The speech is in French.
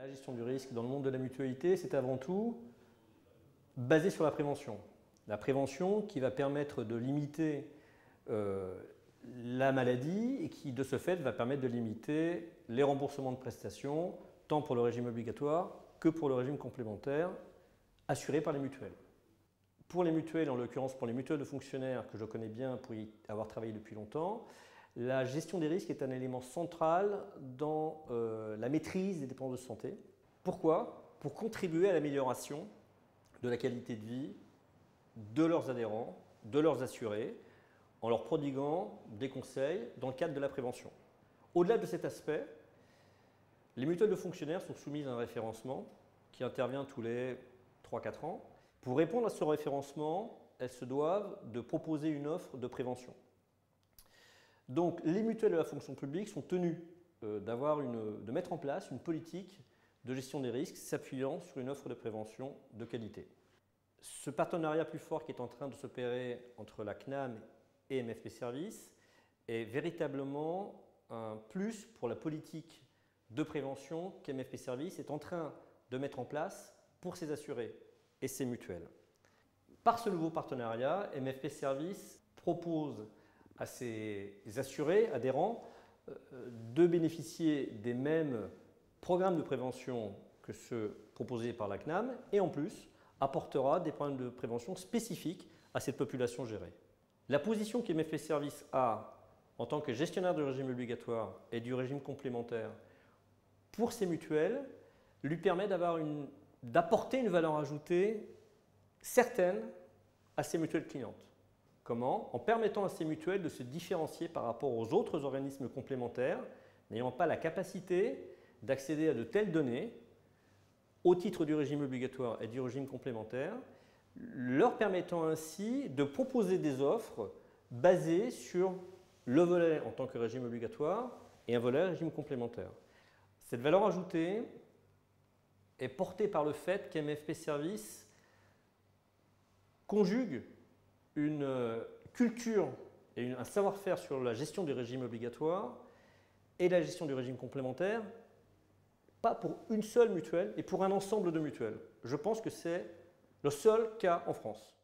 La gestion du risque dans le monde de la mutualité, c'est avant tout basé sur la prévention. La prévention qui va permettre de limiter la maladie et qui, de ce fait, va permettre de limiter les remboursements de prestations, tant pour le régime obligatoire que pour le régime complémentaire, assuré par les mutuelles. Pour les mutuelles, en l'occurrence pour les mutuelles de fonctionnaires que je connais bien pour y avoir travaillé depuis longtemps, la gestion des risques est un élément central dans la maîtrise des dépenses de santé. Pourquoi? Pour contribuer à l'amélioration de la qualité de vie de leurs adhérents, de leurs assurés, en leur prodiguant des conseils dans le cadre de la prévention. Au-delà de cet aspect, les mutuelles de fonctionnaires sont soumises à un référencement qui intervient tous les 3-4 ans. Pour répondre à ce référencement, elles se doivent de proposer une offre de prévention. Donc les mutuelles de la fonction publique sont tenues de mettre en place une politique de gestion des risques s'appuyant sur une offre de prévention de qualité. Ce partenariat plus fort qui est en train de s'opérer entre la CNAM et MFP Services est véritablement un plus pour la politique de prévention qu'MFP Services est en train de mettre en place pour ses assurés et ses mutuelles. Par ce nouveau partenariat, MFP Services propose à ses assurés, adhérents, de bénéficier des mêmes programmes de prévention que ceux proposés par la CNAM et en plus apportera des programmes de prévention spécifiques à cette population gérée. La position qu'MFP Services a en tant que gestionnaire du régime obligatoire et du régime complémentaire pour ces mutuelles lui permet d'apporter une valeur ajoutée certaine à ces mutuelles clientes. Comment? En permettant à ces mutuelles de se différencier par rapport aux autres organismes complémentaires n'ayant pas la capacité d'accéder à de telles données au titre du régime obligatoire et du régime complémentaire, leur permettant ainsi de proposer des offres basées sur le volet en tant que régime obligatoire et un volet régime complémentaire. Cette valeur ajoutée est portée par le fait qu'MFP Services conjugue une culture et un savoir-faire sur la gestion du régime obligatoire et la gestion du régime complémentaire, pas pour une seule mutuelle, et pour un ensemble de mutuelles. Je pense que c'est le seul cas en France.